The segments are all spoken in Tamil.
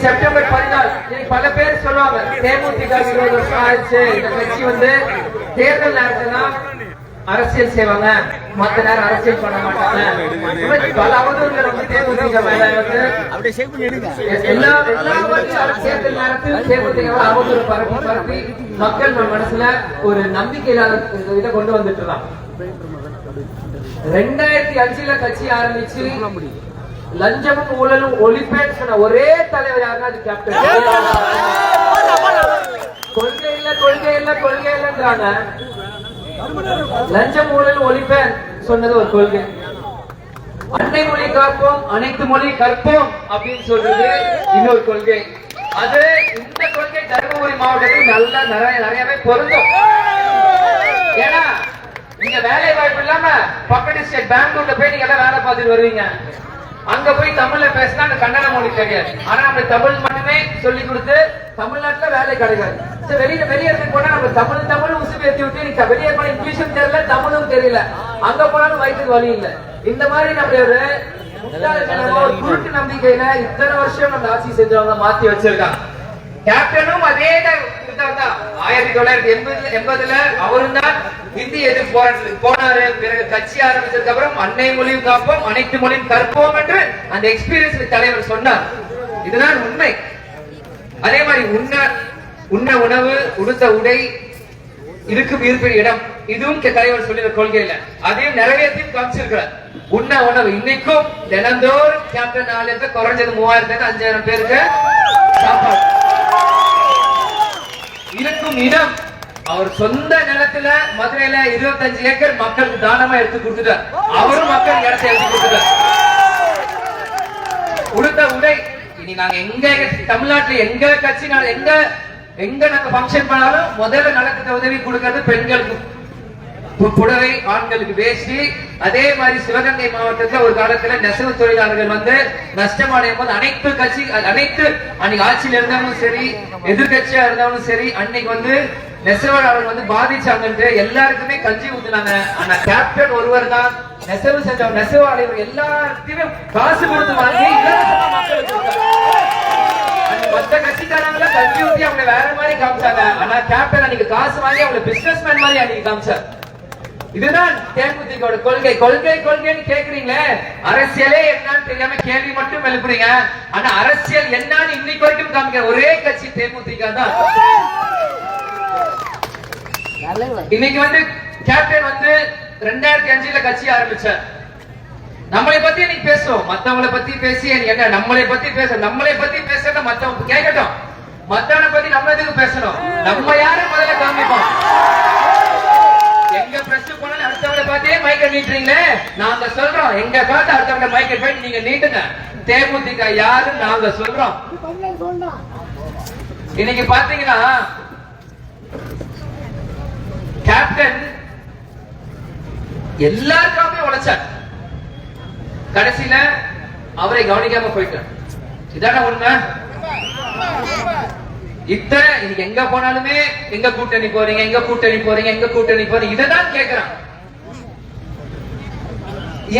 செப்டம்பர் 14 பல பேர் சொல்லுவாங்க தேமுதிக 20 வருஷம் ஆயிடுச்சு, இந்த கட்சி வந்து தேர்தல் நேரத்துல அரசியல் செய்வாங்க, மத்த நேரம் அரசியல் பண்ண மாட்டாங்க. பல அவதூறுகள் வந்து தேமுதிக மேல வந்து எல்லா தேர்தல் நேரத்தில் தேமுதிக அவதூறு பரப்பி மக்கள் மக்கள் மனசுல ஒரு நம்பிக்கை இல்லாத இதை கொண்டு வந்துட்டு இருக்கான். 2005 கட்சி ஆரம்பிச்சு லஞ்சமும் ஊழலும் ஒழிப்பேன்னு சொன்ன ஒரே தலைவர் யாருன்னா அது கேப்டன். கொள்கை இல்ல கொள்கை இல்ல கொள்கை இல்லன்றாங்க. லஞ்சம் ஊழல் ஒழிப்பேன் சொன்னது ஒரு கொள்கை. அன்னை மொழி காப்போம் அனைத்து மொழி கற்போம் அப்படின்னு சொல்றது இன்னொரு கொள்கை. அது இந்த கொள்கை தருமபுரி மாவட்டத்தில் நல்லா நிறையவே பொருந்தும். ஏன்னா நீங்க வேலை வாய்ப்பு இல்லாம பக்கத்து ஸ்டேட் பெங்களூர்ல போய் நீங்க எல்லாம் வேலை பார்த்துட்டு வருவீங்க. அங்க போய் தமிழ்ல பேசினா அந்த கன்னட மொழி தெரியாது. ஆனா நம்ம தமிழ் மட்டுமே சொல்லி கொடுத்து தமிழ்நாட்டுல வேலை கிடைக்காது. வெளியே இருந்து போனா நம்ம தமிழ் உசுப்பு ஏற்றி விட்டு வெளியே போன இங்கிலீஷும் தெரியல தமிழும் தெரியல, அங்க போனாலும் வயிற்றுக்கு வழி இல்லை. இந்த மாதிரி நம்ம ஒரு குருட்டு நம்பிக்கையில இத்தனை வருஷம் நம்ம ஆட்சி செஞ்சவங்க மாத்தி வச்சிருக்காங்க. கேப்டனும் அதே 1980 அவரும் தான் இந்தி எதிர்ப்பு போராட்டத்துக்கு போனாரு. பிறகு கட்சி ஆரம்பிச்சதுக்கு அப்புறம் அன்னை மொழியும் காப்போம் அனைத்து மொழியும் கற்போம் என்று அந்த எக்ஸ்பீரியன்ஸ் தலைவர் சொன்னார். இதுதான் உண்மை. அதே மாதிரி உண்ண உணவு உடுத்த உடை இருக்கும் இருப்பிட இடம், இதுவும் தலைவர் சொல்லிய கொள்கையில அதையும் நிறைவேற்றியும் காமிச்சிருக்கிறார். உண்ண உணவு இன்னைக்கும் தினந்தோறும் கேப்டன் ஆலயத்தை குறைஞ்சது 3000-5000 பேருக்கு சாப்பாடு இருக்கும் இடம். அவர் சொந்த நிலத்துல மதுரையில 25 ஏக்கர் மக்களுக்கு தானமா எடுத்து கொடுத்துட்டார். அவரும் மக்கள் இடத்தை எடுத்து கொடுத்துட்டார். உடுத்த உடை இனி நாங்க எங்க தமிழ்நாட்டுல எங்க கட்சி எங்க நாங்க பங்கன் பண்ணாலும் முதல்ல நலத்திட்ட உதவி கொடுக்கிறது பெண்களுக்கு புடவை, ஆண்களுக்கு வேஷ்டி. அதே மாதிரி சிவகங்கை மாவட்டத்தில் ஒரு காலத்துல நெசவு தொழிலாளர்கள் வந்து நஷ்டமடையும் போது அனைத்து அன்னைக்கு ஆட்சியில் இருந்தாலும் சரி எதிர்கட்சியா இருந்தாலும் சரி அன்னைக்கு வந்து நெசவாளர்கள் வந்து பாதிச்சாங்க. எல்லாருக்குமே கஞ்சி ஊத்துனாங்க. ஆனா கேப்டன் ஒருவர் தான் நெசவு செஞ்சவங்க நெசவாளர்கள் எல்லாத்தையுமே காசு கொடுத்து வாங்கி மற்ற கட்சிக்காரங்கள கஞ்சி ஊத்தி அவங்க வேற மாதிரி காமிச்சாங்க. ஆனா கேப்டன் அன்னைக்கு காசு வாங்கி அவங்க பிசினஸ் மேன் மாதிரி அன்னைக்கு காமிச்சார். இதுதான் தேமுதிக கொள்கை. கொள்கைன்னு கேக்குறீங்களே, அரசியலே என்னன்னு தெரியாம கேள்வி மட்டும் எழுப்புறீங்க. ஆனா அரசியல் என்னன்னு இன்னைக்கு வரைக்கும் காமிக்கிற ஒரே கட்சி தேமுதிக தான். இன்னைக்கு வந்து கேப்டன் வந்து 2005 கட்சி ஆரம்பிச்சார். நம்மளை பத்தி இன்னைக்கு பேசுவோம், மத்தவங்களை பத்தி பேசி என்ன நம்மளை பத்தி பேசுறத மத்தவங்க கேட்கட்டும். மத்தவனை பத்தி நம்ம எதுக்கு பேசணும்? நம்ம யாரு முதல்ல காமிப்போம். எங்க பிரஸ் போனாலும் அடுத்தவங்களை பார்த்தே மைக்க நீட்டுறீங்களே, நாங்க சொல்றோம் எங்க பார்த்து அடுத்தவங்க மைக்க போய் நீங்க நீட்டுங்க. தேமுதிக யாரு நாங்க சொல்றோம். இன்னைக்கு பாத்தீங்கன்னா கேப்டன் எல்லாருக்காமே உழைச்சார். கடைசியில அவரை கவனிக்காம போயிட்டார். இதான உண்மை. இன்னைக்கு எங்க போனாலுமே எங்க கூட்டணி போறீங்க இததான் கேக்குறான்.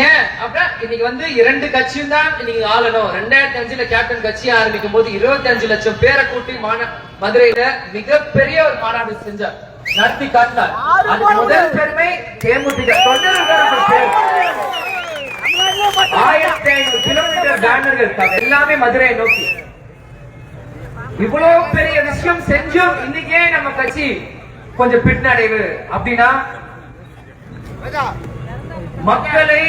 ஏன் அப்படின்னா இன்னைக்கு வந்து 2 கட்சியும் தான் இன்னைக்கு ஆளணும். 2005 கேப்டன் கட்சி ஆரம்பிக்கும் போது 25 லட்சம் பேரை கூட்டி மதுரையில மிகப்பெரிய ஒரு மாநாடு செஞ்சார், நடத்தி காட்டினார். அது முதல் பெருமை தேமுதிக. 1500 கிலோமீட்டர் பேனர்கள் எல்லாமே மதுரையை நோக்கி. இவ்வளவு பெரிய விஷயம் செஞ்சும் இன்னைக்கே நம்ம கட்சி கொஞ்சம் பின்னடைவு அப்படின்னா மக்களை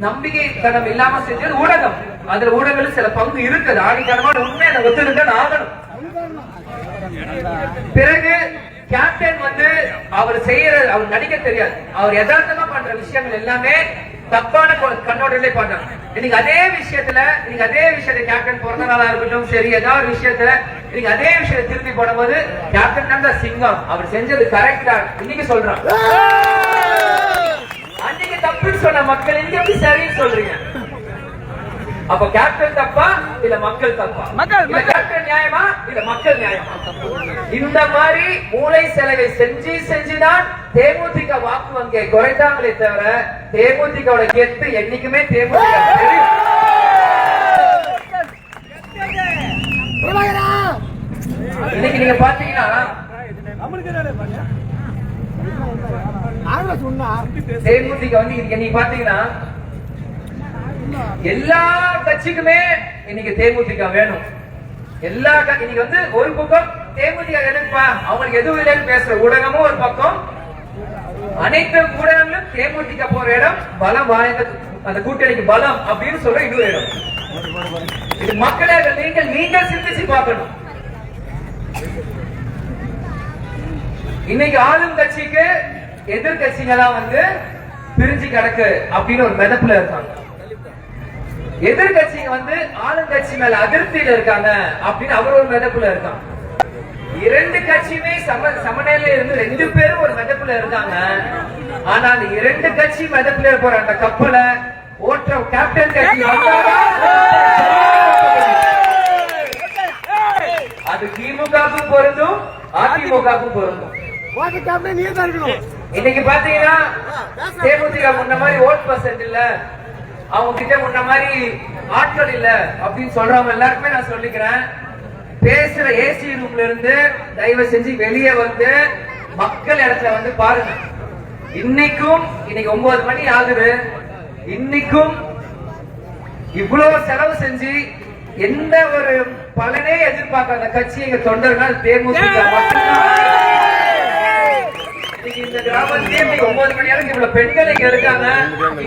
நம்பிக்கை தனம் இல்லாம செஞ்சது ஊடகம். அதுல ஊடகங்கள் சில பங்கு இருக்குது. ஆணித்தனமான உண்மை அதை ஒத்துருந்தான் ஆகணும். பிறகு கேப்டன் வந்து அவர் நடிக்க தெரியாது. அவர் யதார்த்தமா பண்ற விஷயங்கள் எல்லாமே தப்பான கண்ணோட்டத்திலே பண்றாங்க. இன்னைக்கு அதே விஷயத்தை கேப்டன் பிறந்த நாளா இருக்கட்டும் சரி, ஏதாவது விஷயத்துல இன்னைக்கு அதே விஷயத்தை திருப்பி போடும்போது கேப்டன் தான் சிங்கம், அவர் செஞ்சது கரெக்டா இன்னைக்கு சொல்றாங்க. அன்னைக்கு தப்புன்னு சொன்ன மக்கள் இன்னைக்கு எப்படி சரின்னு சொல்றீங்க? அப்ப கேப்டன் தப்பா இல்ல மக்கள் தப்பா? கேப்டன் நியாயமா இல்ல மக்கள் நியாயமா? இந்த மாதிரி மூளை செலவை செஞ்சுதான் தேமுதிக வாக்கு வங்கியை குறைத்தாங்களே தவிர தேமுதிக கெத்து என்னைக்குமே தேமுதிக. இன்னைக்கு நீங்க பாத்தீங்கன்னா தேமுதிக வந்து இன்னைக்கு பாத்தீங்கன்னா எல்லா கட்சிக்குமே இன்னைக்கு தேமுதிக வேணும். எல்லா இன்னைக்கு வந்து ஒரு பக்கம் தேமுதிக எதிர்ப்பா அவங்களுக்கு எதுவும் இல்லைன்னு பேசுற ஊடகமும் ஒரு பக்கம், அனைத்து ஊடகங்களும் தேமுதிக போற இடம் பலம் வாய்ந்த அந்த கூட்டணிக்கு பலம் அப்படின்னு சொல்ற இன்னொரு இடம். இது மக்களாக நீங்கள் சிந்திச்சு பார்க்கணும். இன்னைக்கு ஆளும் கட்சிக்கு எதிர்கட்சிகளாம் வந்து பிரிஞ்சு கிடக்கு அப்படின்னு ஒரு மெதப்புல இருக்காங்க. எதிர்கட்சிங்க வந்து ஆளுங்கட்சி மேல அதிருப்தியில இருக்காங்க அப்படின்னு அவர் ஒரு மெதப்புல இருக்காங்க. இரண்டு கட்சியுமே சமநிலையில இருந்து ரெண்டு பேரும் ஒரு மெதப்புல இருக்காங்க. ஆனா அந்த இரண்டு கட்சி மெதப்புல போற அந்த கப்பலை ஓட்டுற கேப்டன் கட்சி அது திமுகவுக்கும் பொருந்தும் அதிமுகவுக்கும் பொருந்தும். இன்னைக்கு பாத்தீங்கன்னா தேமுதிக முன்ன மாதிரி ஓட் பர்சன்ட் இல்ல, அவங்க கிட்ட முன்ன மாதிரி ஆட்கள் இல்ல அப்படின்னு சொல்றவங்க எல்லாருக்குமே நான் சொல்லிக்கிறேன், பேசுற ஏசி ரூம்ல இருந்து தயவு செஞ்சு வெளியே வந்து மக்கள் இடத்துல வந்து பாருங்க. இன்னைக்கும் இன்னைக்கு 9 மணி ஆகுது, இன்னைக்கும் இவ்வளவு செலவு செஞ்சு எந்த ஒரு பலனே எதிர்பார்க்காத கட்சி எங்க தொண்டர்கள் தேமுதிக மட்டும்தான். இந்த கிராமத்திலே 9 மணி நேரம் இவ்வளவு பெண்கள் இங்க இருக்காங்க.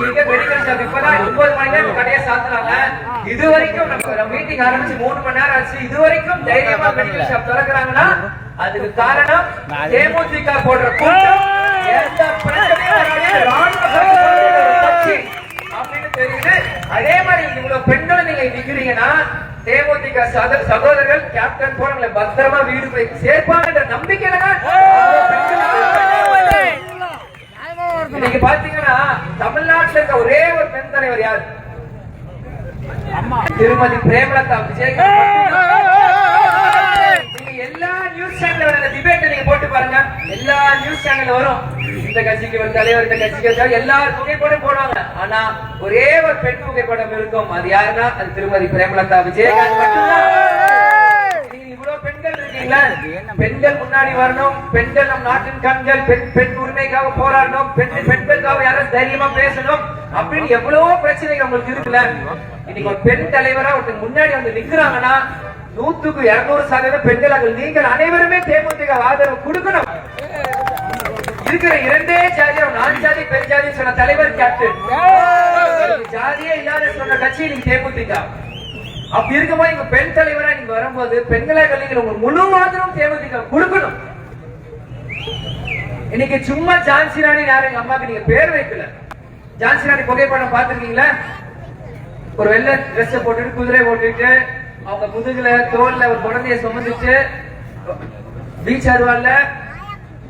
இங்க மெடிக்கல் ஷாப் இப்பதான் 9 மணி நேரம் கடையை சாத்துறாங்க. இது வரைக்கும் நம்ம மீட்டிங் ஆரம்பிச்சு 3 மணி நேரம் ஆச்சு, இது வரைக்கும் தைரியமா மெடிக்கல் ஷாப் திறக்கிறாங்கன்னா அதுக்கு காரணம் தேமுதிக போடுற கூட்டம் எந்த பிரச்சனையும் அப்படின்னு தெரியுது. அதே மாதிரி இவ்வளவு பெண்கள் நீங்க நிக்கிறீங்கன்னா தேமுதிக சகோதரர்கள் கேப்டன் போல பத்திரமா வீடு போய் சேர்ப்பாங்க நம்பிக்கை. இன்னைக்கு பாத்தீங்கன்னா தமிழ்நாட்டில் இருக்க ஒரே ஒரு பெண் தலைவர் யார்? திருமதி பிரேமலதா விஜயகாந்த். நீங்க எல்லா நியூஸ் சேனல்ல வர டிபேட் நீங்க போட்டு பாருங்க, எல்லா நியூஸ் சேனல்ல வரும் இந்த கட்சிக்கு ஒரு தலைவர், இந்த கட்சிக்கு ஒரு தலைவர், எல்லாரும் புகைப்படம் போடுவாங்க. ஆனா ஒரே ஒரு பெண் புகைப்படம் இருக்கும், அது யாருன்னா அது திருமதி பிரேமலதா விஜயகாந்த் மட்டும்தான். பெண்கள் இருக்கீங்களா, பெண்கள் முன்னாடி வரணும், பெண்கள் நம் நாட்டின் கண்கள், பெண் உரிமைக்காக போராடணும், பெண்களுக்காக யாரும் தைரியமா பேசணும் அப்படின்னு எவ்வளவோ பிரச்சனைகள் உங்களுக்கு இருக்குல்ல. இன்னைக்கு ஒரு பெண் தலைவரா ஒருத்தர் முன்னாடி வந்து நிக்கிறாங்கன்னா 100க்கு 200% பெண்கள் நீங்கள் அனைவருமே தேமுதிக ஆதரவு கொடுக்கணும். இருக்கிற இரண்டே ஜாதி, 4 ஜாதி பெண் ஜாதி சொன்ன தலைவர் கேப்டன், ஜாதியே இல்லாத சொன்ன கட்சி நீங்க தேமுதிக. அப்படி இருக்கும்போது நீங்க பெண் தலைவரா நீங்க வரும்போது பெண்களாக நீங்க உங்க முழு ஆதரவும் தேமுதிக கொடுக்கணும். இன்னைக்கு சும்மா ஜான்சி ராணி யாரும் எங்க அம்மாக்கு நீங்க பேர் வைக்கல. ஜான்சி ராணி புகைப்படம் பாத்துருக்கீங்களா? ஒரு வெள்ளை ட்ரெஸ் போட்டுட்டு குதிரை ஓட்டிட்டு அவங்க முதுகுல தோல்ல ஒரு குழந்தைய சுமந்துட்டு பீச் அருவாள்ல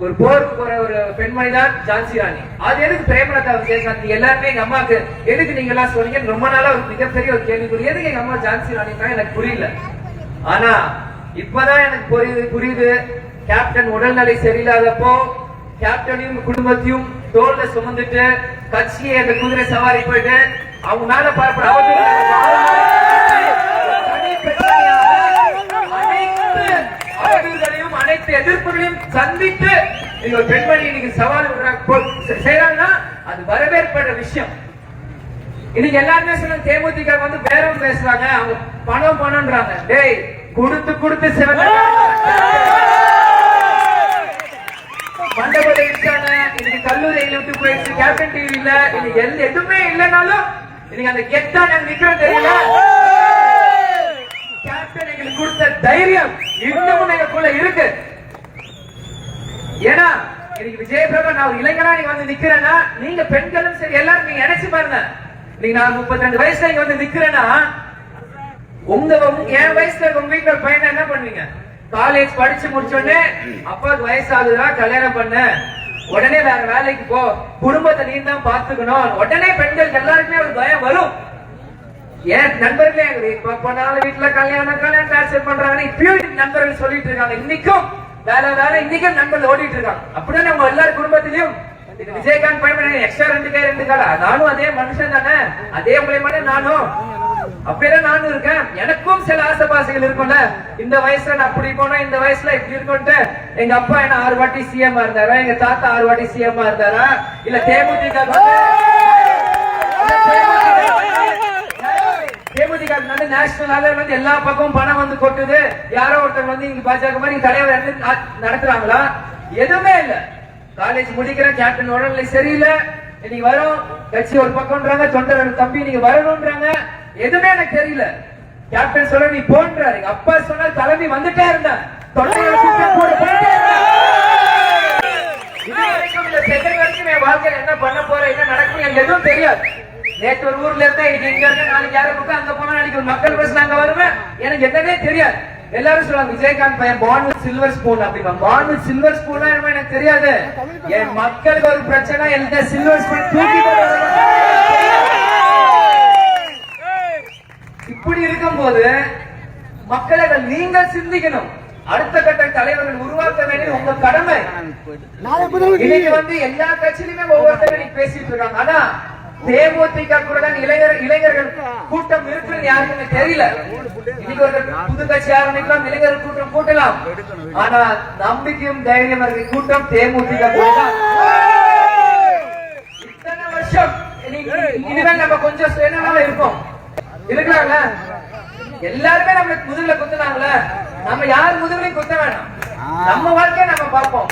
ஒரு போருக்கு போற ஒரு பெண்மணி தான் ஜான்சி ராணி. அது எதுக்கு பிரேமலதா விஜயகாந்த் எல்லாருமே எங்க அம்மாக்கு எதுக்கு நீங்க எல்லாம் சொன்னீங்க? ரொம்ப நாளா ஒரு மிகப்பெரிய ஒரு கேள்விக்குறி, எதுக்கு எங்க அம்மா ஜான்சி ராணி தான் எனக்கு புரியல. ஆனா இப்பதான் எனக்கு புரியுது. கேப்டன் உடல்நிலை சரியில்லாதப்போ கேப்டனையும் குடும்பத்தையும் தோல்ல சுமந்துட்டு கட்சியை அந்த குதிரை சவாரி போயிட்டு அவங்க மேல பார்ப்ப அனைத்து எதிர்ப்புகளையும் சந்தித்து நீங்க ஒரு பெண்மணி இன்னைக்கு சவால் செய்யறாங்கன்னா அது வரவேற்படுற விஷயம். இன்னைக்கு எல்லாருமே சொல்ல தேமுதிக வந்து பேரம் பேசுறாங்க, அவங்க பணம் பணம்ன்றாங்க. டேய் கொடுத்து சிவந்த மண்டபத்தை இருக்காங்க. இன்னைக்கு கல்லூரிகளை விட்டு போயிடுச்சு, கேப்டன் டிவி இல்ல, இன்னைக்கு எதுவுமே இல்லைனாலும் இன்னைக்கு அந்த கெட்டா நாங்க நிக்கிறோம் தெரியல. கேப்டன் எங்களுக்கு கொடுத்த தைரியம் இன்னமும் எங்களுக்குள்ள இருக்கு. ஏன்னா இன்னைக்கு விஜயபிரபா நான் ஒரு இளைஞனா நீங்க வந்து நிக்கிறேன்னா நீங்க பெண்களும் சரி எல்லாரும் நீங்க நினைச்சு பாருங்க. நீங்க நான் 32 வயசுல இங்க வந்து நிக்கிறேன்னா என் வயசுல உங்க வீட்டுல பையனை என்ன பண்ணுவீங்க? காலேஜ் படிச்சு முடிச்சோடனே அப்பாவுக்கு வயசாகுதுன்னா கல்யாணம் பண்ண, உடனே வேற வேலைக்கு போ, குடும்பத்தை நீ தான் பாத்துக்கணும். உடனே பெண்களுக்கு எல்லாருக்குமே ஒரு பயம் வரும். ஏன் நண்பர்களே போனாலும் வீட்டுல கல்யாணம் டார்ச்சர் பண்றாங்க. இப்பயும் நண்பர்கள் சொல்லிட்டு இருக்காங்க, இன்னைக்கும் வேலை இன்னைக்கும் நண்பர்கள் ஓடிட்டு இருக்காங்க. அப்படின்னா நம்ம எல்லாரும் குடும்பத்திலையும் இது விஜயகாந்த் பையன் எக்ஸ்ட்ரா 2 காடா, நானும் அதே மனுஷன் தானே, அதே மூலியமான நானும் அப்படியெல்லாம் நானும் இருக்கேன். எனக்கும் சில ஆசைபாசைகள் இருக்கும்ல. இந்த வயசுல நான் அப்படி போனோம், இந்த வயசுல இப்படி இருக்கும்ட்டு. எங்க அப்பா என்ன 6 வாட்டி சிஎம் இருந்தாரா, எங்க தாத்தா 6 வாட்டி சிஎம் இருந்தாரா, இல்ல தேமுதிக நேஷனல் வந்து எல்லா பக்கமும் பணம் வந்து கொட்டுது, யாரோ ஒருத்தர் வந்து இங்க பாஜக மாதிரி தலைவர் நடத்துறாங்களா? எதுவுமே இல்ல. காலேஜ் முடிக்கிற கேப்டன் உடல்நிலை சரியில்லை, இன்னைக்கு வரும் கட்சி ஒரு பக்கம்ன்றாங்க, தொண்டர் தம்பி நீங்க வரணும்ன்றாங்க. எதுவுமே எனக்கு தெரியல. கேப்டன் சொல்ல நீ போன்றாரு, எங்க அப்பா சொன்ன தலைமை வந்துட்டே இருந்தா தொண்டர்கள் கூட்டம் கூட போயிட்டே இருந்தா. இந்த செகண்ட் வரைக்கும் என் வாழ்க்கையில என்ன பண்ண போறேன், என்ன நடக்கும் எனக்கு எதுவும் தெரியாது. நேற்று ஒரு ஊர்ல இருந்தா இன்னைக்கு இங்க இருக்க, நாளைக்கு யாரும் பக்கம் அங்க போனா நாளைக்கு ஒரு மக்கள் பஸ் அங்க வருவேன், எனக்கு என்னன்னே தெரியாது. எல்லாரும் சொல்லுவாங்க விஜயகாந்த் பையன் பார்ன் வித் சில்வர் ஸ்பூன் அப்படின்னா, பார்ன் வித் சில்வர் ஸ்பூனா எனக்கு தெரியாது. என் மக்களுக்கு ஒரு பிரச்சனை, எந்த சில்வர் ஸ்பூன் தூக்கி இப்படி இருக்கும் போது மக்களை நீங்கள் சிந்திக்கணும். அடுத்த கட்ட தலைவர்கள் உருவாக்க வேண்டியது உங்க கடமை. இன்னைக்கு வந்து எல்லா கட்சியிலுமே ஒவ்வொருத்தரும் பேசிட்டு இருக்காங்க. ஆனா தேமுதிக கூட தான் இளைஞர்கள் கூட்டம் இருக்குன்னு யாருக்குமே தெரியல. இன்னைக்கு ஒரு புது கட்சி ஆரம்பிக்கலாம், இளைஞர்கள் கூட்டம் கூட்டலாம். ஆனா நம்பிக்கையும் தைரியம் இருக்க கூட்டம் தேமுதிக கூட தான். இத்தனை வருஷம் இனிமேல் நம்ம கொஞ்சம் சுயநலமா இருக்கோம் இருக்கலாம்ல. எல்லாருமே நம்மளுக்கு முதுகுல குத்துனாங்களே, நம்ம யார் முதுகுலையும் குத்த வேணாம், நம்ம வாழ்க்கையை நம்ம பார்ப்போம்.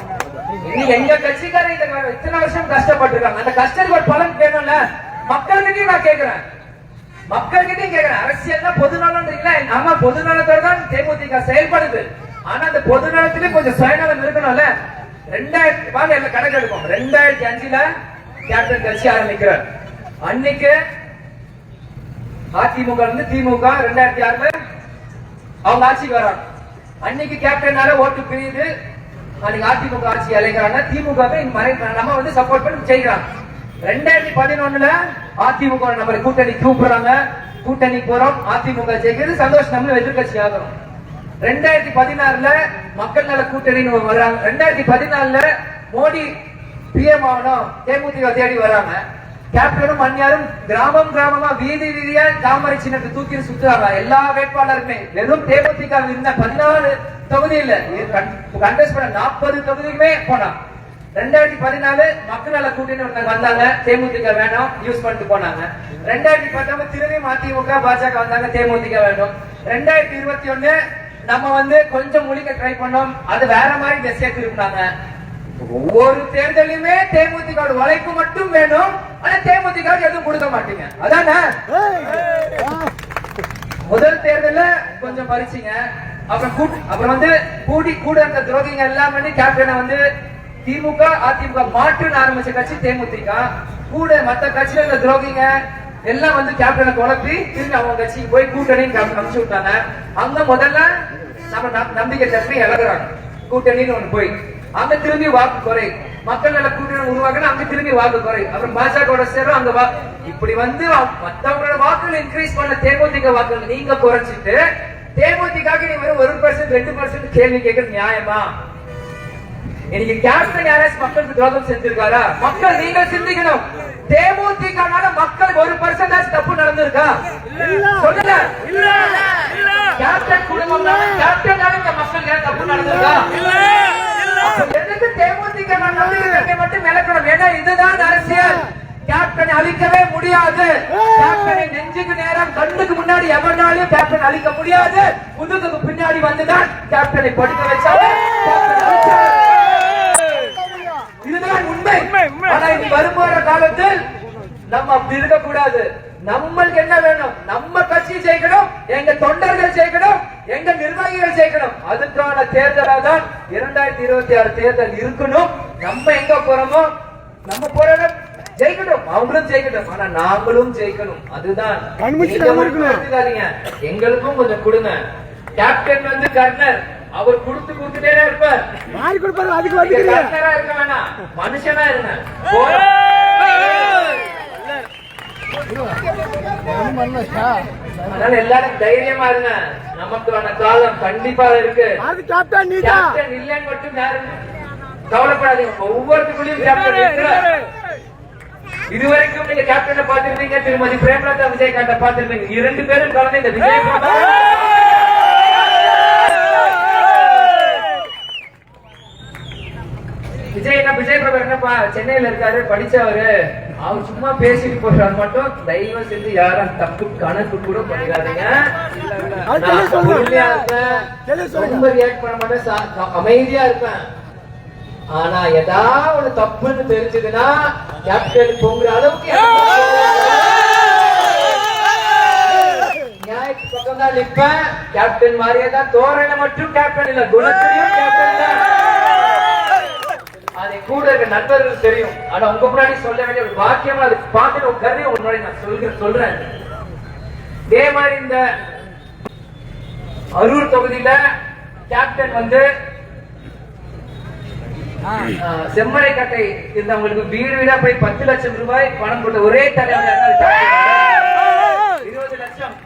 இன்னைக்கு எங்க கட்சிக்காரர் இத்தனை வருஷம் கஷ்டப்பட்டிருக்காங்க, அந்த கஷ்டத்துக்கு ஒரு பலன் வேணும்ல. மக்கள்கிட்டயும் நான் கேட்கிறேன், மக்கள்கிட்டயும் கேட்கிறேன். அரசியல் தான் பொதுநலன்றீங்களா? ஆமா, பொதுநலத்தோட தான் தேமுதிக செயல்படுது. ஆனா அந்த பொதுநலத்திலே கொஞ்சம் சுயநலம் இருக்கணும்ல. 2000 கணக்கு எடுக்கும். 2005 கேப்டன் கட்சி ஆரம்பிக்கிறார். அன்னைக்கு அதிமுக இருந்து திமுக 2006 அவங்க ஆட்சிக்கு வராங்க. அன்னைக்கு கேப்டனால ஓட்டு பிரியுது. அன்னைக்கு அதிமுக ஆட்சி அழைக்கிறாங்க, திமுக நம்ம வந்து சப்போர்ட் பண்ணி செய்யறாங்க. 2011 அதிமுக நம்ம கூட்டணி கூப்பிடுறாங்க, கூட்டணி போறோம், அதிமுக ஜெயிக்கிறது, சந்தோஷம், நம்ம எதிர்கட்சி ஆகிறோம். 2016 மக்கள் நல கூட்டணி வர்றாங்க. 2014 மோடி பிஎம் ஆகணும், தேமுதிக தேடி வராங்க. கேப்டனும் மன்னியாரும் கிராமம் கிராமமா வீதி வீதியா தாமரை சின்னத்தை தூக்கி சுத்துறாங்க. எல்லா வேட்பாளருமே வெறும் தேமுதிக இருந்த 14 தொகுதி இல்ல, கண்டெஸ்ட் பண்ண 40 தொகுதிக்குமே போனாங்க. 2014 மக்கள் நல கூட்டணி வந்தாங்க, தேமுதிக வேணும் யூஸ் பண்ணிட்டு போனாங்க. 2019 திரும்பியும் அதிமுக பாஜக வந்தாங்க, தேமுதிக வேணும். 2021 நம்ம வந்து கொஞ்சம் முழிக்க ட்ரை பண்ணோம், அது வேற மாதிரி திசையை திருப்பினாங்க. ஒவ்வொரு தேர்தலுமே தேமுதிக உழைப்பு மட்டும் வேணும், ஆனா தேமுதிக எதுவும் கொடுக்க மாட்டீங்க. அதானே முதல் தேர்தல கொஞ்சம் பறிச்சிங்க, அப்புறம் வந்து கூட இருந்த துரோகிங்க எல்லாம் பண்ணி கேப்டனை வந்து திமுக அதிமுக மாற்றுன்னு ஆரம்பிச்ச கட்சி தேமுதிக. கூட மத்த கட்சியில இருந்த துரோகிங்க எல்லாம் வந்து கேப்டனை குழப்பி திரும்பி அவங்க கட்சிக்கு போய் கூட்டணி அனுப்பிச்சு விட்டாங்க. அங்க முதல்ல நம்ம நம்பிக்கை தம்பி இழகுறாங்க, கூட்டணின்னு ஒண்ணு போய் அங்க திரும்பி வாக்கு குறை, மக்கள் நல கூட்டணி உருவாக்குனா அங்க திரும்பி வாக்கு குறை, அப்புறம் பாஜக சேரும் அங்க இப்படி வந்து மத்தவங்களோட வாக்குகள் இன்க்ரீஸ் பண்ண தேமுதிக வாக்குகள் நீங்க குறைச்சிட்டு தேமுதிக நீ வெறும் 1% 2% கேள்வி கேட்கறது நியாயமா? இன்னைக்கு கேப்டன் யாராச்சும் மக்களுக்கு துரோகம் செஞ்சிருக்காரா? மக்கள் நீங்க சிந்திக்கணும். தேமுதிகனால மக்கள் 1% தப்பு நடந்திருக்கா? சொல்லுங்க. கேப்டன் குடும்பம் கேப்டனால இந்த மக்கள் ஏன் தப்பு நடந்திருக்கா? எதுக்கு தேமுதிக மட்டும் விளக்கணும்? ஏன்னா இதுதான் அரசியல். கேப்டனை அழிக்கவே முடியாது. கேப்டனை நெஞ்சுக்கு நேரம் கண்ணுக்கு முன்னாடி எவனாலும் கேப்டன் அழிக்க முடியாது. முதுகுக்கு பின்னாடி வந்துதான் கேப்டனை படுக்க வச்சாரு. இதுதான் உண்மை. ஆனா இது வரும்போற காலத்தில் நம்ம அப்படி இருக்க கூடாது. நம்மளுக்கு என்ன வேணும்? நம்ம கட்சி ஜெயிக்கணும், எங்க தொண்டர்கள் ஜெயிக்கணும், எங்க நிர்வாகிகள் ஜெயிக்கணும். அதுக்கான தேர்தலா தான் 2026 தேர்தல் இருக்கணும். நம்ம எங்க போறோமோ நம்ம போற ஜெயிக்கணும், அவங்களும் ஜெயிக்கணும், ஆனா நாங்களும் ஜெயிக்கணும். அதுதான் எங்களுக்கும் கொஞ்சம் கொடுங்க. கேப்டன் வந்து கர்னர், அவர் கொடுத்துட்டே இருப்பார். கர்னரா இருக்க வேணாம், மனுஷனா இருங்க. அதனால எல்லாரும் தைரியமா இருங்க. நமக்கான காலம் கண்டிப்பா இருக்கு. கேப்டன் இல்லைன்னு மட்டும் யாருங்க கவலைப்படாதீங்க, ஒவ்வொருத்துக்குள்ளயும் கேப்டன் இருக்கிறார். இதுவரைக்கும் நீங்க கேப்டனை பார்த்திருப்பீங்க, திருமதி பிரேமலதா விஜயகாண்ட பார்த்திருப்பீங்க. 2 பேரும் கலந்து இந்த விஜய் பிரபு என்னப்பா சென்னையில இருக்காரு, படிச்சவரு, அவர் சும்மா பேசிட்டு போறாரு மட்டும் தயவு செஞ்சு யாரும் தப்பு கணக்கு கூட பண்ணிடாதீங்க. ரொம்ப ரியாக்ட் பண்ண மாட்டேன், அமைதியா இருப்பேன். ஆனா ஏதாவது தப்புன்னு தெரிஞ்சதுன்னா கேப்டன் பொங்குற அளவுக்கு நியாயத்துக்கு பக்கம் தான் நிற்பேன். கேப்டன் மாதிரியே தான், தோரணை மட்டும் கேப்டன் இல்ல, குணத்திலையும் கேப்டன் தான். அதை கூட இருக்க நண்பர்கள் தெரியும். ஆனா உங்க முன்னாடி சொல்ல வேண்டிய ஒரு வாக்கியமா அது பார்த்து ஒரு கருதி உங்க முன்னாடி நான் சொல்றேன். இதே மாதிரி இந்த அரூர் தொகுதியில கேப்டன் வந்து செம்மரை கட்டை இருந்தவங்களுக்கு வீடு வீடா போய் 10 லட்சம் ரூபாய் பணம் கொடுத்த ஒரே தலைவர் 20 லட்சம்.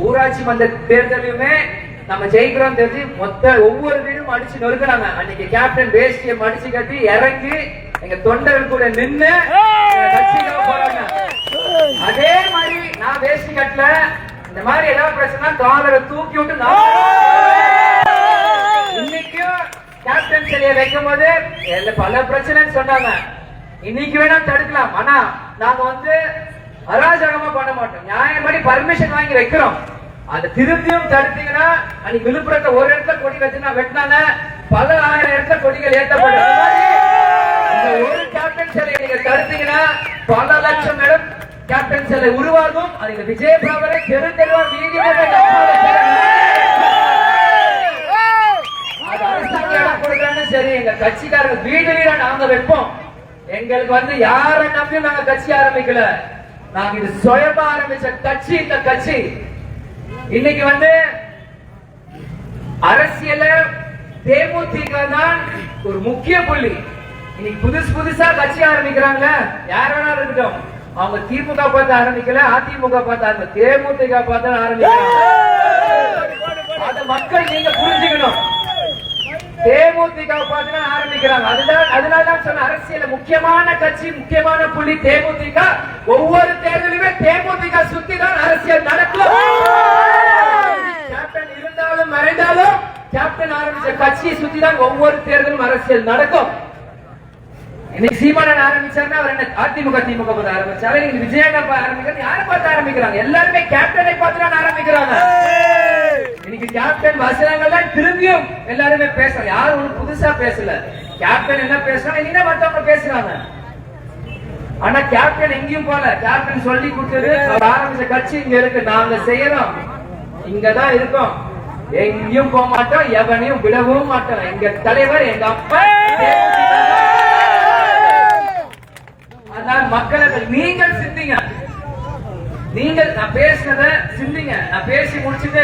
ஊராட்சி மன்ற தேர்தலுமே நம்ம ஜெயிக்கிறோம் தெரிஞ்சு மொத்த ஒவ்வொரு வீடும் அடிச்சு நொறுக்கிறாங்க. அன்னைக்கு கேப்டன் வேஷ்டியை மடிச்சு கட்டி இறங்கி எங்க தொண்டர்கள் கூட நின்று கட்சிக்காக போறாங்க. அதே மாதிரி நான் வேஷ்டி கட்டல, இந்த மாதிரி ஏதாவது பிரச்சனை காலரை தூக்கி விட்டு இன்னைக்கும் கேப்டன் சிலையை வைக்கும் போது பல பிரச்சனை சொன்னாங்க. இன்னைக்கு வேணா தடுக்கலாம், ஆனா நாம வந்து அராஜகமா பண்ண மாட்டோம். நியாயப்படி பர்மிஷன் வாங்கி வைக்கிறோம். அந்த திருப்பியும் தடுத்தீங்கன்னா, அன்னைக்கு விழுப்புரத்தை ஒரு இடத்துல கொடி வச்சுனா வெட்டினாங்க, பல ஆயிரம் இடத்துல கொடிகள் ஏற்றப்படும். ஒரு கேப்டன் சிலையை நீங்க தடுத்தீங்கன்னா பல லட்சம் இடம் கேப்டன் சிலை உருவாகும். அது விஜய் பிரபரை தெரு தெருவா வீதி சரி, எங்க கட்சிக்காரங்க வீடு வீடா நாங்க வைப்போம். எங்களுக்கு வந்து யாரை நம்பி நாங்க கட்சி ஆரம்பிக்கல, நாங்க இது சுயமா ஆரம்பிச்ச கட்சி. இந்த கட்சி இன்னைக்கு வந்து அரசியல தேமுதிக தான் ஒரு முக்கிய புள்ளி. இன்னைக்கு புதுசா கட்சி ஆரம்பிக்கிறாங்க, யார் வேணாலும் இருக்கட்டும். அவங்க திமுக பார்த்து ஆரம்பிக்கல, அதிமுக பார்த்து ஆரம்பிக்கல, தேமுதிக பார்த்து ஆரம்பிக்கிறாங்க. அந்த மக்கள் நீங்க புரிஞ்சுக்கணும், தேமுதிக பார்த்து ஆரம்பிக்கிறாங்க. அதனாலதான் சொன்ன அரசியல முக்கியமான கட்சி, முக்கியமான புள்ளி தேமுதிக. ஒவ்வொரு தேர்தலுமே தேமுதிக சுத்தி தான் அரசியல் நடக்கும். கேப்டன் இருந்தாலும் மறைந்தாலும் கேப்டன் ஆரம்பிச்ச கட்சியை சுத்தி தான் ஒவ்வொரு தேர்தலும் அரசியல் நடக்கும். இன்னைக்கு சீமானன் ஆரம்பிச்சாருன்னா அவர் என்ன அதிமுக திமுக பார்த்து ஆரம்பிச்சாரு, இன்னைக்கு விஜயகாந்த் ஆரம்பிக்கிறது யாரை பார்த்து ஆரம்பிக்கிறாங்க? எல்லாருமே கேப்டனை பார்த்து தான் ஆரம்பிக்கிறாங்க. இன்னைக்கு கேப்டன் வசனங்கள்லாம் திரும்பியும் எல்லாருமே பேசுறாங்க, யாரும் ஒண்ணு புதுசா பேசல. கேப்டன் என்ன பேசுறாங்க, என்ன மத்தவங்க பேசுறாங்க. ஆனா கேப்டன் எங்கேயும் போல, கேப்டன் சொல்லி கொடுத்தது ஆரம்பிச்ச கட்சி இங்க இருக்கு, நாங்க செய்யறோம், இங்கதான் இருக்கோம், எங்கேயும் போக மாட்டோம், எவனையும் விடவும் மாட்டோம். எங்க தலைவர் எங்க அப்பா. மக்கள் நீங்கள் சிந்திங்க, நீங்கள் நான் பேசினத சிந்திங்க. நான் பேசி முடிச்சுட்டு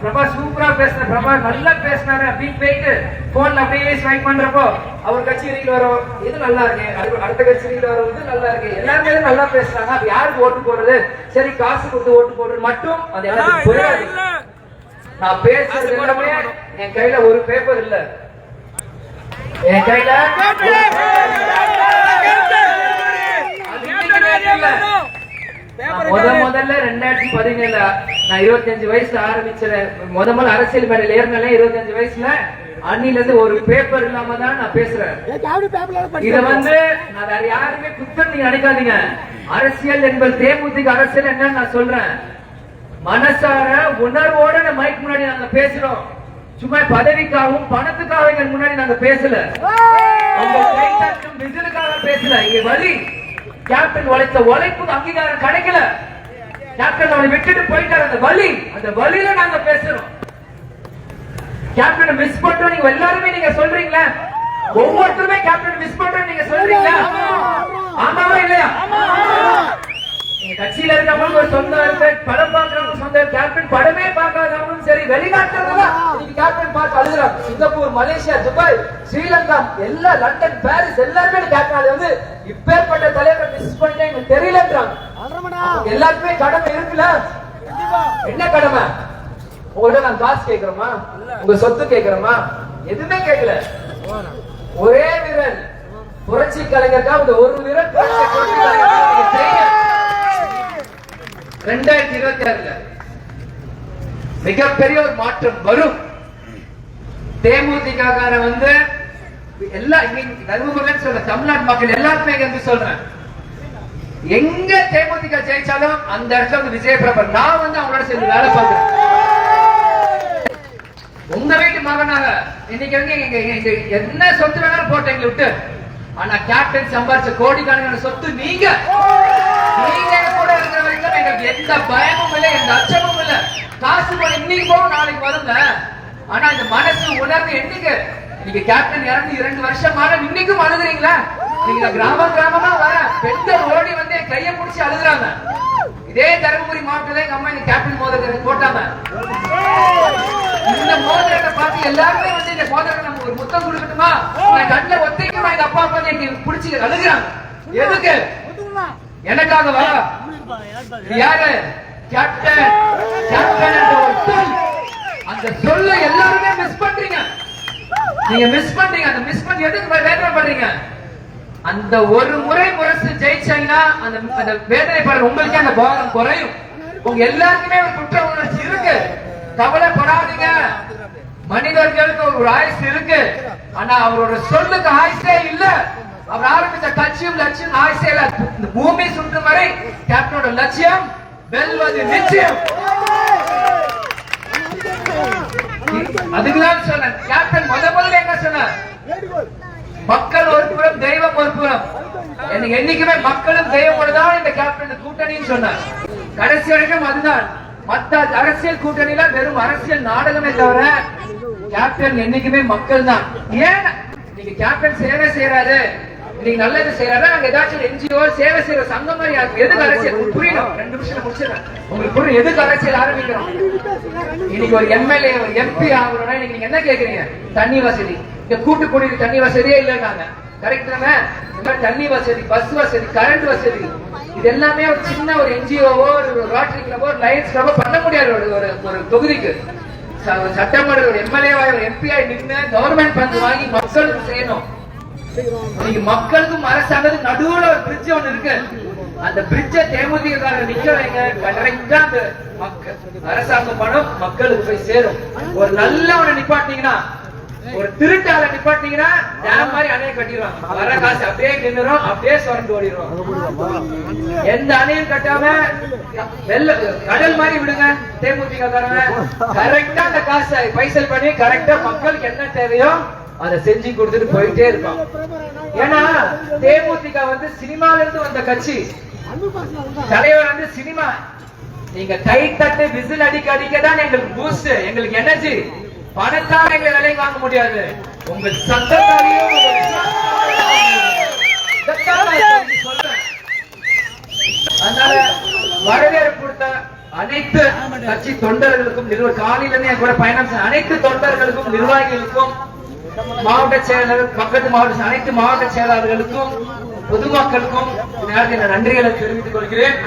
பிரபா சூப்பரா பேசின, பிரபா நல்லா பேசினாரு அப்படின்னு போயிட்டு போன்ல அப்படியே ஸ்வைப் பண்றப்போ அவர் கட்சி ரீல் வரும், இது நல்லா இருக்கு, அடுத்த கட்சி ரீல் வரும், இது நல்லா இருக்கு, எல்லாருமே நல்லா பேசுறாங்க. அது யாருக்கு ஓட்டு போடுறது, சரி காசு கொடுத்து ஓட்டு போடுறது மட்டும் அது எல்லாத்துக்கும் போயிடாது. நான் பேசுறது எல்லாமே என் கையில ஒரு பேப்பர் இல்ல, என் கையில முதல்ல 2017 நான் 25 வயசுல ஆரம்பிச்சேன். முதல்ல அரசியல் மேடையில் ஏறினாலே 25 வயசுல. அன்னில இருந்து ஒரு பேப்பர் இல்லாம தான் நான் பேசுறேன். இத வந்து நான் வேற யாருமே குத்தம் நீங்க நினைக்காதீங்க. அரசியல் என்பது தேமுதிக அரசியல் என்னன்னு நான் சொல்றேன். மனசார உணர்வோட நம்ம மைக் முன்னாடி நாங்க பேசுறோம். சும்மா பதவிக்காகவும் பணத்துக்காக முன்னாடி நாங்க பேசல, விஜலுக்காக பேசல. இங்க வழி கேப்டன் உழைத்த உழைப்புக்கு அங்கீகாரம் கிடைக்கல, கேப்டன் அவனை விட்டுட்டு போயிட்டார். அந்த வழியில நாங்க பேசுறோம். கேப்டன் மிஸ் பண்றோம் நீங்க எல்லாருமே நீங்க சொல்றீங்களா? ஒவ்வொருத்தருமே கேப்டன் மிஸ் பண்றோம் நீங்க சொல்றீங்களா? ஆமாவா இல்லையா? கட்சியில இருக்கவங்க ஒரு சொந்த படம் பார்க்கறவங்க சொந்த, கேப்டன் படமே பார்க்காதவங்களும் சரி, வெளிநாட்டுல கேப்டன் பார்த்து அழுகுறாங்க. சிங்கப்பூர், மலேசியா, துபாய், ஸ்ரீலங்கா, எல்லா லண்டன், பாரிஸ் எல்லாருமே கேப்டன் வந்து இப்பேற்பட்ட தலைவர் மிஸ் பண்ண எங்களுக்கு தெரியலன்றாங்க. எல்லாருக்குமே கடமை இருக்குல்ல. என்ன கடமை? உங்கள்ட்ட நான் காசு கேட்கிறோமா, உங்க சொத்து கேட்கிறோமா? எதுவுமே கேட்கல. ஒரே விரல் புரட்சி கலைஞருக்கா ஒரு விரல் 2026 மிகப்பெரிய ஒரு மாற்றம் வரும். தேமுதிக வந்து எல்லா தர்மபுரின்னு சொல்ற தமிழ்நாட்டு மக்கள் எல்லாருமே வந்து சொல்றேன், எங்க தேமுதிக ஜெயிச்சாலும் அந்த இடத்துல வந்து விஜய பிரபர் நான் வந்து அவங்களோட சேர்ந்து வேலை பார்க்கிறேன். உங்க வீட்டு மகனாக இன்னைக்கு வந்து என்ன சொத்து வேணாலும் போட்டு எங்களை விட்டு, ஆனா கேப்டன் சம்பாரிச்ச கோடிக்கணக்கான சொத்து நீங்க கூட இருக்கிற வரைக்கும் எங்களுக்கு எந்த பயமும் இல்லை, எந்த அச்சமும் இல்லை. காசு இன்னைக்கு போகும் நாளைக்கு வருங்க. ஆனா இந்த மனசு உணர்வு என்னைக்கு நீங்க கேப்டன் இறந்து 2 வருஷம் ஆனா இன்னைக்கும் அழுகுறீங்களா? நீங்க கிராமமா வர பெண்கள் ஓடி வந்து கையை பிடிச்சி அழுகுறாங்க. இதே தருமபுரி மாவட்டத்துல எங்க அம்மா இந்த கேப்டன் மோதிரத்தை போட்டாங்க. இந்த மோதிரத்தை பார்த்து எல்லாருமே வந்து இந்த மோதிரத்தை நம்ம ஒரு முத்தம் கொடுக்கணுமா, கண்ணில் ஒத்தைக்குமா எங்க அப்பா அப்பா எங்க பிடிச்சி அழுகுறாங்க. எதுக்கு? எனக்காக வர யாரு கேப்டன் அந்த சொல்ல எல்லாருமே மிஸ் பண்றீங்க. நீங்க மிஸ் பண்றீங்க. அந்த மிஸ் பண்ணி எதுக்கு வேதனை பண்றீங்க? அந்த ஒரு முறை முரசு ஜெயிச்சாங்கன்னா அந்த வேதனை படுற உங்களுக்கு அந்த பாரம் குறையும். உங்க எல்லாருக்குமே ஒரு குற்ற உணர்ச்சி இருக்கு, கவலைப்படாதீங்க. மனிதர்களுக்கு ஒரு ஆயுசு இருக்கு, ஆனா அவரோட சொல்லுக்கு ஆயுசே இல்ல. அவர் ஆரம்பித்த கட்சியும் லட்சியம் ஆயுசே இல்ல. இந்த பூமி சுற்றும் வரை கேப்டனோட லட்சியம் வெல்வது நிச்சயம். அதுக்குதான் சொன்ன கேப்டன் முதல்ல என்ன சொன்னார், மக்கள் ஒரு புறம் தெய்வம் ஒரு புறம். என்னைக்குமே மக்களும் தெய்வம் தான் இந்த கேப்டன் கூட்டணின்னு சொன்னார். கடைசி வரைக்கும் அதுதான். மற்ற அரசியல் கூட்டணியில வெறும் அரசியல் நாடகமே தவிர கேப்டன் என்னைக்குமே மக்கள் தான். ஏன் நீங்க கேப்டன் சேவை செய்யறாரு, நீங்க நல்லது செய்யறாரு, அங்க ஏதாச்சும் என்ஜிஓ சேவை செய்யற சங்கம் மாதிரி எதுக்கு அரசியல் புரியணும்? 2 நிமிஷம் முடிச்சிடறேன். உங்களுக்கு புரியும் எதுக்கு அரசியல் ஆரம்பிக்கிறோம்? இன்னைக்கு ஒரு எம்எல்ஏ ஒரு எம்பி ஆகணும்னா நீங்க என்ன கேக்குறீங்க? தண்ணி வசதி. இங்க கூட்டு குடிநீர் தண்ணி வசதியே இல்லைன்னாங்க. கரெக்ட் தானே? தண்ணி வசதி, பஸ் வசதி, கரண்ட் வசதி, இது எல்லாமே ஒரு சின்ன ஒரு என்ஜிஓவோ ஒரு ரோட்டரி கிளப்போ லயன்ஸ் கிளப்போ பண்ண முடியாது. ஒரு தொகுதிக்கு சட்டமன்ற ஒரு எம்எல்ஏ ஒரு எம்பி ஆகி நின்று கவர்மெண்ட் பங்கு வாங்கி மக்களுக்கு செய்யணும். நீங்க மக்களுக்கும் அரசாங்கத்துக்கு நடுவுல ஒரு பிரிட்ஜ் ஒண்ணு இருக்கு. அந்த பிரிட்ஜ தேமுதிக நிக்க வைங்க. கரெக்டா அந்த அரசாங்க பணம் மக்களுக்கு போய் சேரும். ஒரு நல்ல ஒண்ணு நிப்பாட்டிங்கன்னா, ஒரு திருட்டால நிப்பாட்டிங்கன்னா டேம் மாதிரி அணையை கட்டிடுவாங்க. வர காசு அப்படியே கிணறும், அப்படியே சுரண்டு ஓடிடுவாங்க. எந்த அணையும் கட்டாம கடல் மாதிரி விடுங்க. தேமுதிக கரெக்டா அந்த காசை பைசல் பண்ணி கரெக்டா மக்களுக்கு என்ன தேவையோ அதை செஞ்சு கொடுத்துட்டு போயிட்டே இருப்பாங்க. ஏன்னா தேமுதிக வந்து சினிமால இருந்து வந்த கட்சி. தலைவர் வந்து சினிமா. நீங்க கை தட்டு விசில் அடிக்க அடிக்கதான் எங்களுக்கு பூஸ்ட், எங்களுக்கு எனர்ஜி. பணத்தால் எங்களை விலை வாங்க முடியாது. உங்க சத்தத்தாலையும் அதனால வரவேற்பு கொடுத்த அனைத்து கட்சி தொண்டர்களுக்கும் காலையில கூட பயணம் அனைத்து தொண்டர்களுக்கும் நிர்வாகிகளுக்கும் மாவட்ட செயலர் பக்கத்து மாவட்ட அனைத்து மாவட்ட செயலாளர்களுக்கும் பொதுமக்களுக்கும் நன்றிகளை தெரிவித்துக் கொள்கிறேன்.